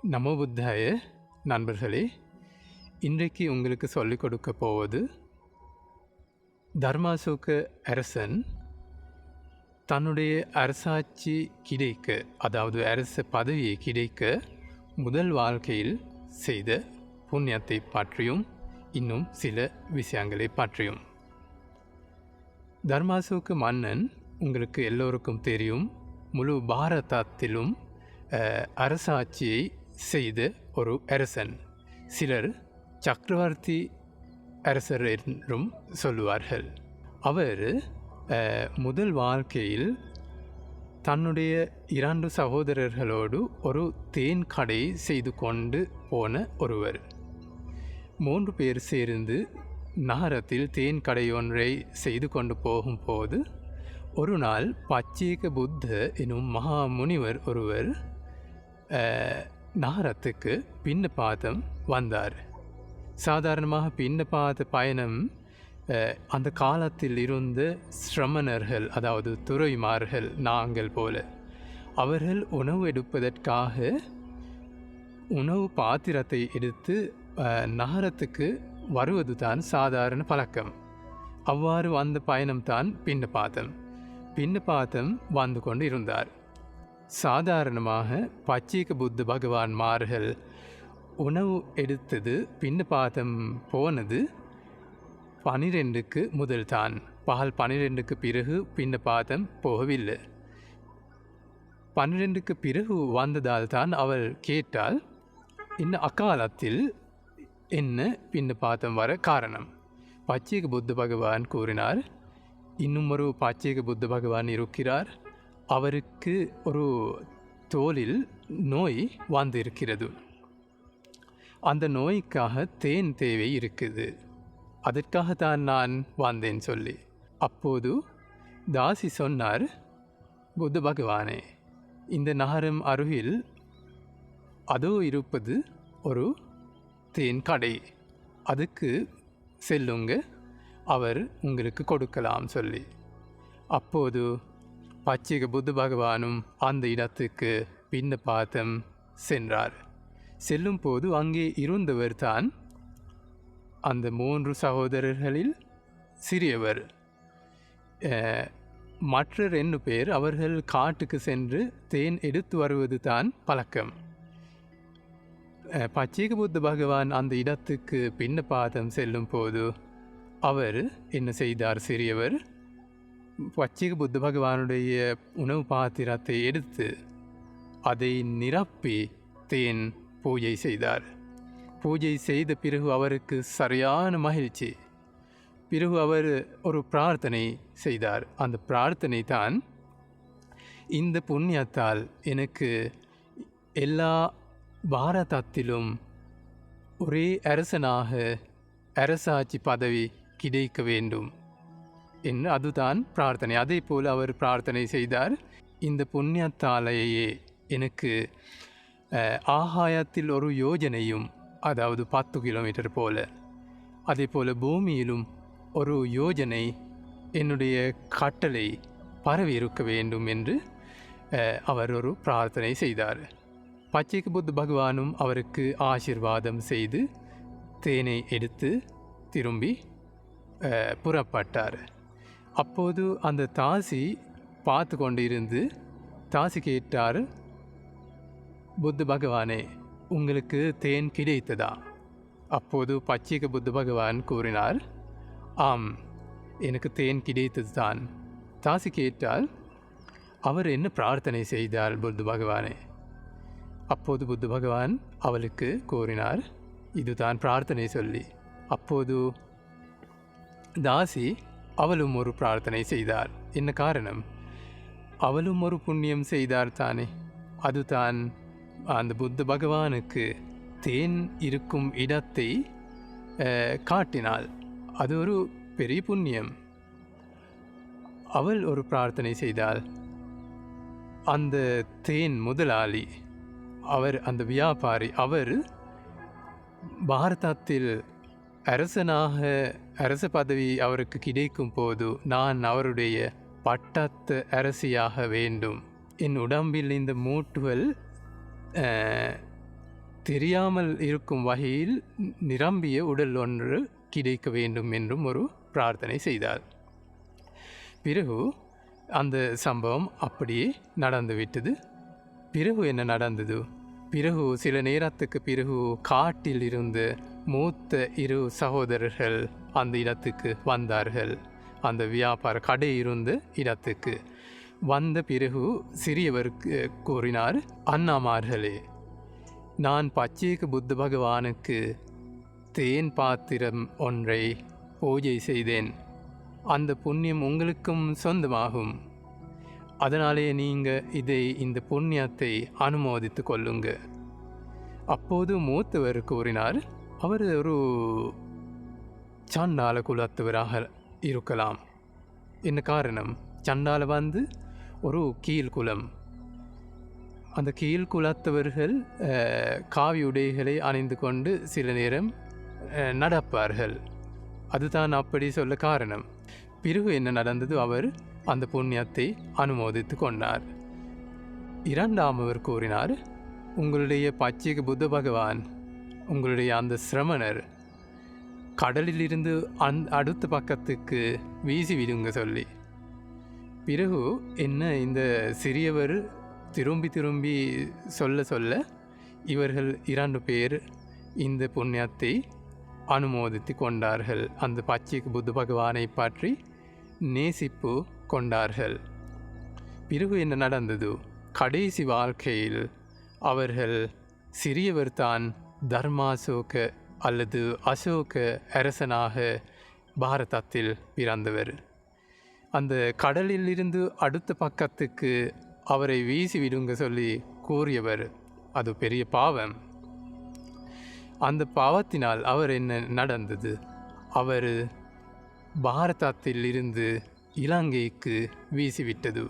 நமோ புத்தாய நண்பர்களே, இன்றைக்கு உங்களுக்கு சொல்லிக் கொடுக்க போவது தர்மாசோக அரசன் தன்னுடைய அரசாட்சி கிடைக்க, அதாவது அரச பதவியை கிடைக்க முதல் வாழ்க்கையில் செய்த புண்ணியத்தை பற்றியும் இன்னும் சில விஷயங்களை பற்றியும். தர்மாசோக மன்னன் உங்களுக்கு எல்லோருக்கும் தெரியும், முழு பாரதத்திலும் அரசாட்சியை செய்த ஒரு அரசன். சிலர் சக்கரவர்த்தி அரசர் என்றும் சொல்லுவார்கள். அவர் முதல் வாழ்க்கையில் தன்னுடைய 2 சகோதரர்களோடு ஒரு தேன் கடை செய்து கொண்டு போன ஒருவர். 3 பேர் சேர்ந்து நகரத்தில் தேன் கடை ஒன்றை செய்து கொண்டு போகும்போது ஒரு நாள் பச்சேக புத்த எனும் மகா முனிவர் ஒருவர் நகரத்துக்கு பின்னபாதம் வந்தார். சாதாரணமாக பின்னபாத பயணம் அந்த காலத்தில் இருந்த சிரமணர்கள், அதாவது துறவிமார்கள் நாங்கள் போல, அவர்கள் உணவு எடுப்பதற்காக உணவு பாத்திரத்தை எடுத்து நகரத்துக்கு வருவது தான் சாதாரண பழக்கம். அவ்வாறு வந்த பயணம்தான் பின்னபாதம் வந்து கொண்டு இருந்தார். சாதாரணமாக பச்சேக புத்த பகவான்மார்கள் உணவு எடுத்தது, பின்னபாதம் போனது 12க்கு முதல் தான். பகல் 12க்கு பிறகு பின்னபாதம் போகவில்லை. 12க்கு பிறகு வந்ததால் தான் அவர் கேட்டால், இன்னும் அக்காலத்தில் என்ன பின்னபாதம் வர காரணம்? பச்சேக புத்த பகவான் கூறினார், இன்னும் ஒரு பச்சேக புத்த பகவான் இருக்கிறார், அவருக்கு ஒரு தோலில் நோய் வந்திருக்கிறது, அந்த நோய்க்காக தேன் தேவை இருக்குது, அதற்காகத்தான் நான் வந்தேன் சொல்லி. அப்போது தாசி சொன்னார், புத்த பகவானே, இந்த நகரம் அருகில் அதோ இருப்பது ஒரு தேன் கடை, அதுக்கு செல்லுங்க, அவர் உங்களுக்கு கொடுக்கலாம் சொல்லி. அப்போது பச்சேக புத்த பகவானும் அந்த இடத்துக்கு பின்னபாதம் சென்றார். செல்லும் போது அங்கே இருந்தவர் தான் அந்த 3 சகோதரர்களில் சிறியவர். மற்ற 2 பேர் அவர்கள் காட்டுக்கு சென்று தேன் எடுத்து வருவது தான் பழக்கம். பச்சேக புத்த பகவான் அந்த இடத்துக்கு பின்னபாதம் செல்லும் போது அவர் என்ன செய்தார்? சிறியவர் பச்சேக புத்த பகவானுடைய உணவு பாத்திரத்தை எடுத்து அதை நிரப்பி தேன் பூஜை செய்தார். பூஜை செய்த பிறகு அவருக்கு சரியான மகிழ்ச்சி. பிறகு அவர் ஒரு பிரார்த்தனை செய்தார். அந்த பிரார்த்தனை தான், இந்த புண்ணியத்தால் எனக்கு எல்லா பாரதத்திலும் ஒரே அரசனாக அரசாட்சி பதவி கிடைக்க வேண்டும் என்று, அதுதான் பிரார்த்தனை. அதே போல் அவர் பிரார்த்தனை செய்தார், இந்த புண்ணியத்தாலேயே எனக்கு ஆகாயத்தில் ஒரு யோஜனையும், அதாவது 10 கிலோமீட்டர் போல, அதே போல் பூமியிலும் ஒரு யோஜனை என்னுடைய கட்டளை பரவி இருக்க வேண்டும் என்று அவர் ஒரு பிரார்த்தனை செய்தார். பச்சேக புத்த பகவானும் அவருக்கு ஆசீர்வாதம் செய்து தேனை எடுத்து திரும்பி புறப்பட்டார். அப்போது அந்த தாசி பார்த்து கொண்டிருந்து தாசி கேட்டார், புத்த பகவானே, உங்களுக்கு தேன் கிடைத்ததா? அப்போது பச்சேக புத்த பகவான் கூறினார், ஆம், எனக்கு தேன் கிடைத்தது தான். தாசி கேட்டால், அவர் என்ன பிரார்த்தனை செய்தார் புத்த பகவானே? அப்போது புத்த பகவான் அவளுக்கு கூறினார், இதுதான் பிரார்த்தனை சொல்லி. அப்போது தாசி அவளும் ஒரு பிரார்த்தனை செய்தார். என்ன காரணம்? அவளும் ஒரு புண்ணியம் செய்தார் தானே. அதுதான் அந்த புத்த பகவானுக்கு தேன் இருக்கும் இடத்தை காட்டினாள். அது ஒரு பெரிய புண்ணியம். அவள் ஒரு பிரார்த்தனை செய்தாள். அந்த தேன் முதலாளி, அவர் அந்த வியாபாரி, அவர் பாரதத்தில் அரசனாக அரச பதவி அவருக்கு கிடைக்கும் போது நான் அவருடைய பட்டத்து அரசியாக வேண்டும், என் உடம்பில் இந்த மூட்டுகள் தெரியாமல் இருக்கும் வகையில் நிரம்பிய உடல் ஒன்று கிடைக்க வேண்டும் என்றும் ஒரு பிரார்த்தனை செய்தார். பிறகு அந்த சம்பவம் அப்படியே நடந்துவிட்டது. பிறகு என்ன நடந்தது? பிறகு சில நேரத்துக்கு பிறகு காட்டில் இருந்து மூத்த 2 சகோதரர்கள் அந்த இடத்துக்கு வந்தார்கள். அந்த வியாபார கடை இருந்த இடத்துக்கு வந்த பிறகு சிறியவர் கூறினார், அண்ணாமார்களே, நான் பச்சைக்கு புத்த பகவானுக்கு தேன் பாத்திரம் ஒன்றை பூஜை செய்தேன். அந்த புண்ணியம் உங்களுக்கும் சொந்தமாகும். அதனாலே நீங்கள் இந்த புண்ணியத்தை அனுமோதித்து கொள்ளுங்க. அப்போது மூத்தவர் கூறினார், அவர் ஒரு சண்டால குலத்தவராக இருக்கலாம். என்ன காரணம்? சண்டால ஒரு கீழ்குலம். அந்த கீழ்குலத்தவர்கள் காவி உடைகளை அணிந்து கொண்டு சில நேரம் நடப்பார்கள். அதுதான் அப்படி சொல்ல காரணம். பிறகு என்ன நடந்தது? அவர் அந்த புண்ணியத்தை அனுமோதித்து கொண்டார். 2ஆமவர் கூறினார், உங்களுடைய பச்சைக்கு புத்த பகவான், உங்களுடைய அந்த சிரமணர் கடலிலிருந்து அடுத்த பக்கத்துக்கு வீசி விடுங்க சொல்லி. பிறகு என்ன, இந்த சிறியவர் திரும்பி சொல்ல இவர்கள் 2 பேர் இந்த புண்ணியத்தை அனுமோதித்து கொண்டார்கள். அந்த பச்சைக்கு புத்த பகவானை பற்றி நேசிப்பு கொண்டார்கள். பிறகு என்ன நடந்தது? கடைசி வாழ்க்கையில் அவர்கள் சிறியவர் தான் தர்மாசோக அல்லது அசோக அரசனாக பாரதத்தில் பிறந்தவர். அந்த கடலில் இருந்து அடுத்த பக்கத்துக்கு அவரை வீசி விடுங்க சொல்லி கூறியவர். அது பெரிய பாவம். அந்த பாவத்தினால் அவர் என்ன நடந்தது? அவர் பாரதத்தில் இருந்து இலங்கைக்கு வீசிவிட்டது.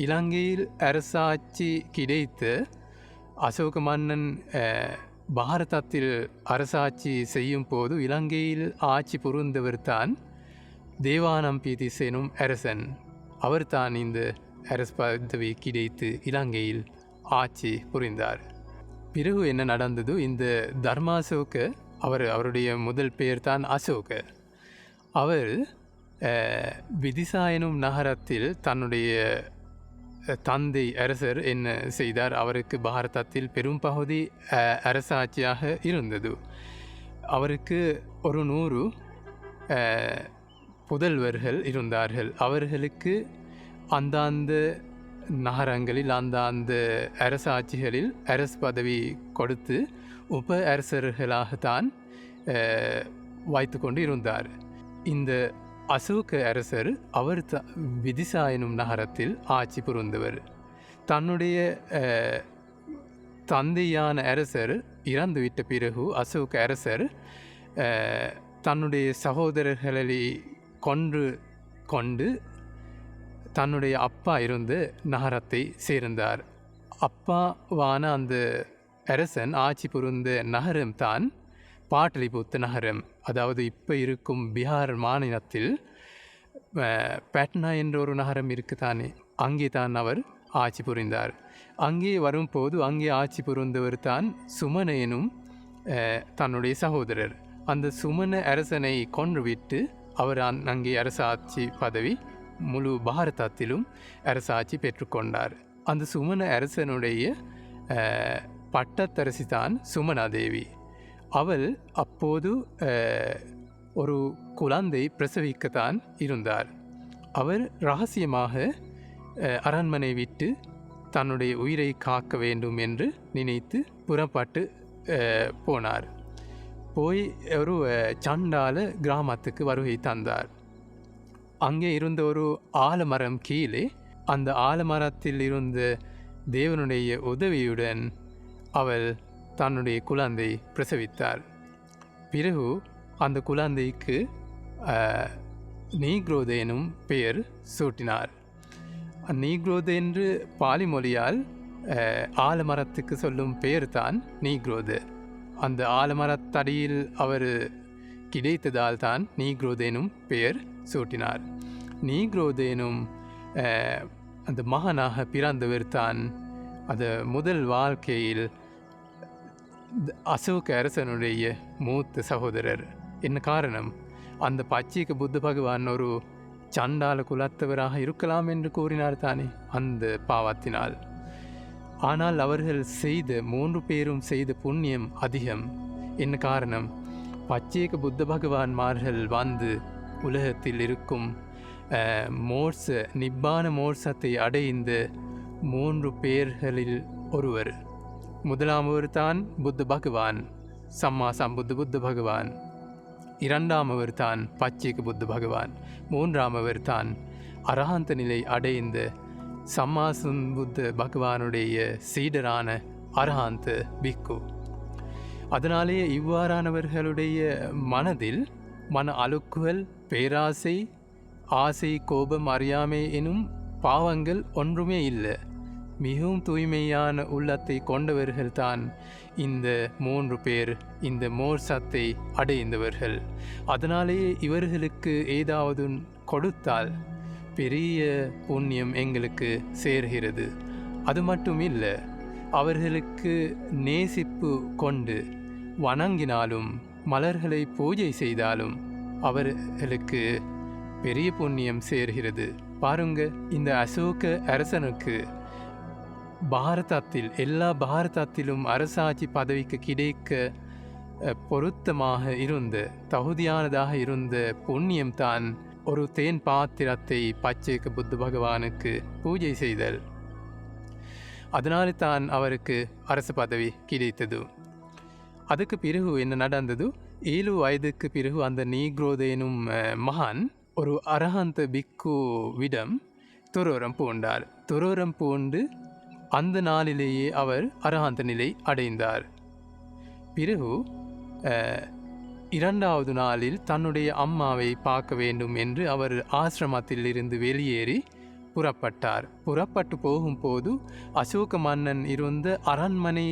இலங்கையில் அரசாட்சி கிடைத்த அசோக மன்னன் பாரதத்தில் அரசாட்சி செய்யும் போது இலங்கையில் ஆட்சி புரிந்தவர் தான் தேவானம்பீதிஸ் எனும் அரசன். அவர் தான் இந்த அரசு பதவி கிடைத்து இலங்கையில் ஆட்சி புரிந்தார். பிறகு என்ன நடந்தது? இந்த தர்மாசோக, அவருடைய முதல் பெயர் தான் அசோக. அவர் விதிசா எனும் நகரத்தில் தன்னுடைய தந்தை அரசர் என்ன செய்தார்? அவருக்கு பாரதத்தில் பெரும் பகுதி அரசாட்சியாக இருந்தது. அவருக்கு ஒரு 100 புதல்வர்கள் இருந்தார்கள். அவர்களுக்கு அந்தந்த நகரங்களில் அந்தந்த அரசாட்சிகளில் அரசு பதவி கொடுத்து உப அரசர்களாகத்தான் வைத்து கொண்டு இருந்தார். இந்த அசோக அரசர் அவர் விதிசா எனும் நகரத்தில் ஆட்சி புரிந்தவர். தன்னுடைய தந்தையான அரசர் இறந்துவிட்ட பிறகு அசோக அரசர் தன்னுடைய சகோதரர்களை கொண்டு தன்னுடைய அப்பா இருந்த நகரத்தை சேர்ந்தார். அப்பாவான அந்த அரசன் ஆட்சி புரிந்த நகரம்தான் பாட்டலிபுத்த நகரம். அதாவது இப்போ இருக்கும் பீகார் மாநிலத்தில் பாட்னா என்ற ஒரு நகரம் இருக்குதானே, அங்கே தான் அவர் ஆட்சி புரிந்தார். அங்கே வரும்போது அங்கே ஆட்சி புரிந்தவர் தான் சுமன எனும் தன்னுடைய சகோதரர். அந்த சுமன அரசனை கொன்றுவிட்டு அவர் அங்கே அரசாட்சி பதவி முழு பாரதத்திலும் அரசாட்சி பெற்றுக்கொண்டார். அந்த சுமன அரசனுடைய பட்டத்தரசி தான் சுமனாதேவி. அவள் அப்போது ஒரு குழந்தை பிரசவிக்கத்தான் இருந்தார். அவர் ரகசியமாக அரண்மனை விட்டு தன்னுடைய உயிரை காக்க வேண்டும் என்று நினைத்து புறப்பட்டு போனார். போய் ஒரு சண்டால கிராமத்துக்கு வருகை தந்தார். அங்கே இருந்த ஒரு ஆலமரம் கீழே அந்த ஆலமரத்தில் இருந்த தேவனுடைய உதவியுடன் அவள் தன்னுடைய குழந்தை பிரசவித்தார். பிறகு அந்த குழந்தைக்கு நீக்ரோது எனும் பெயர் சூட்டினார். நீக்ரோது என்று பாலி மொழியால் ஆலமரத்துக்கு சொல்லும் பெயர் தான் நீக்ரோது. அந்த ஆலமரத்தடியில் அவர் கிடைத்ததால் தான் நீக்ரோது எனும் பெயர் சூட்டினார். நீக்ரோது எனும் அந்த மகனாக பிறந்தவர் தான் அந்த முதல் வாழ்க்கையில் அசோக அரசனுடைய மூத்த சகோதரர். என்ன காரணம்? அந்த பச்சைக்கு புத்த பகவான் ஒரு சண்டால குலத்தவராக இருக்கலாம் என்று கூறினார் தானே அந்த பாவத்தினால். ஆனால் அவர்கள் செய்த 3 பேரும் செய்த புண்ணியம் அதிகம். என்ன காரணம்? பச்சைக்கு புத்த பகவான்மார்கள் வந்து உலகத்தில் இருக்கும் நிப்பான மோட்சத்தை அடைந்த 3 பேர்களில் ஒருவர். முதலாமவர் தான் புத்த பகவான், சம்மா சம்புத்த புத்த பகவான். இரண்டாமவர் தான் பச்சைக்கு புத்த பகவான். மூன்றாமவர் தான் அரஹந்த நிலை அடைந்த சம்மா சம்புத்த பகவானுடைய சீடரான அரஹந்த பிக்கு. அதனாலேயே இவ்வாறானவர்களுடைய மனதில் மன அழுக்குகள், பேராசை, ஆசை, கோபம், அறியாமை எனும் பாவங்கள் ஒன்றுமே இல்லை. மிகவும் தூய்மையான உள்ளத்தை கொண்டவர்கள்தான் இந்த 3 பேர் இந்த மோட்சத்தை அடைந்தவர்கள். அதனாலேயே இவர்களுக்கு ஏதாவது கொடுத்தால் பெரிய புண்ணியம் எங்களுக்கு சேர்கிறது. அது மட்டும் இல்லை, அவர்களுக்கு நேசிப்பு கொண்டு வணங்கினாலும் மலர்களை பூஜை செய்தாலும் அவர்களுக்கு பெரிய புண்ணியம் சேர்கிறது. பாருங்க, இந்த அசோக அரசனுக்கு பாரதத்தில் எல்லா பாரதத்திலும் அரசாட்சி பதவிக்கு கிடைக்க பொருத்தமாக இருந்த தகுதியானதாக இருந்த புண்ணியம்தான் ஒரு தேன் பாத்திரத்தை பச்சைக்கு புத்த பகவானுக்கு பூஜை செய்தல். அதனால தான் அவருக்கு அரசு பதவி கிடைத்தது. அதுக்கு பிறகு என்ன நடந்தது? 7 வயதுக்கு பிறகு அந்த நீக்ரோதேனும் மகான் ஒரு அரஹந்த பிக்குவிடம் துறவரம் பூண்டார். துறவரம் பூண்டு அந்த நாளிலேயே அவர் அரஹந்த நிலை அடைந்தார். பிறகு 2வது நாளில் தன்னுடைய அம்மாவை பார்க்க வேண்டும் என்று அவர் ஆசிரமத்தில் இருந்து வெளியேறி புறப்பட்டார். புறப்பட்டு போகும்போது அசோக மன்னன் இருந்த அரண்மனை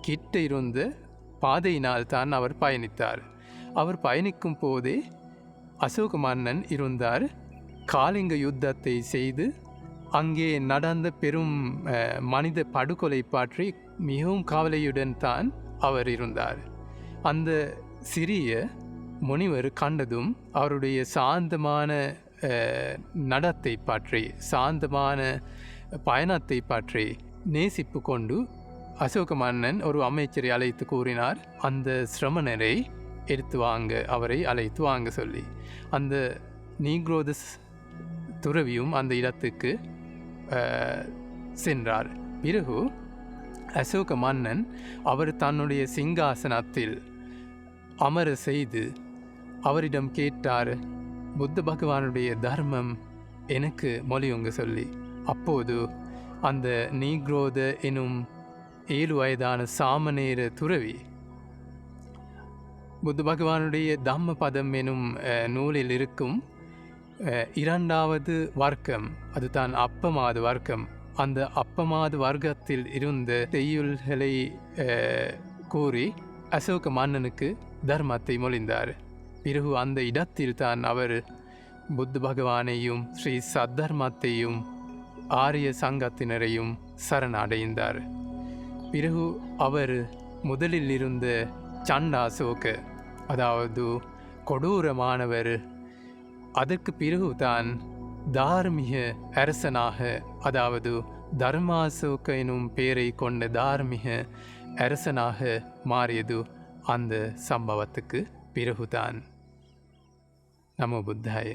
கிட்ட இருந்த பாதையினால் தான் அவர் பயணித்தார். அவர் பயணிக்கும் போதே அசோக மன்னன் இருந்தார். காலிங்க யுத்தத்தை செய்து அங்கே நடந்த பெரும் மனித படுகொலை பற்றி மிகவும் கவலையுடன் தான் அவர் இருந்தார். அந்த சிறிய முனிவர் கண்டதும் அவருடைய சாந்தமான நடத்தை பற்றி, சாந்தமான பயணத்தை பற்றி நேசிப்பு கொண்டு அசோக மன்னன் ஒரு அமைச்சரை அழைத்து கூறினார், அந்த சிரமணரை எடுத்து வாங்க, அவரை அழைத்து வாங்க சொல்லி. அந்த நீக்ரோதஸ் துறவியும் அந்த இடத்துக்கு சென்றார். பிறகு அசோக மன்னன் அவர் தன்னுடைய சிங்காசனத்தில் அமர செய்து அவரிடம் கேட்டார், புத்த பகவானுடைய தர்மம் எனக்கு மொழியுங்க சொல்லி. அப்போது அந்த நீக்ரோத எனும் 7 வயதான சாமநேர துறவி புத்த பகவானுடைய தம்மபதம் எனும் நூலில் இருக்கும் 2வது வர்க்கம், அதுதான் அப்பமாது வர்க்கம். அந்த அப்பமாது வர்க்கத்தில் இருந்த செய்யுள்களை கூறி அசோக மன்னனுக்கு தர்மத்தை மொழிந்தார். பிறகு அந்த இடத்தில் தான் அவர் புத்த பகவானையும் ஸ்ரீ சத்தர்மத்தையும் ஆரிய சங்கத்தினரையும் சரணடைந்தார். பிறகு அவர் முதலில் இருந்த சண்டாசோக, அதாவது கொடூரமானவர், அதற்கு பிறகுதான் தார்மீக அரசனாக, அதாவது தர்மாசோக எனும் பெயரை கொண்ட தார்மீக அரசனாக மாறியது அந்த சம்பவத்துக்கு பிறகுதான். நமோ புத்தாய.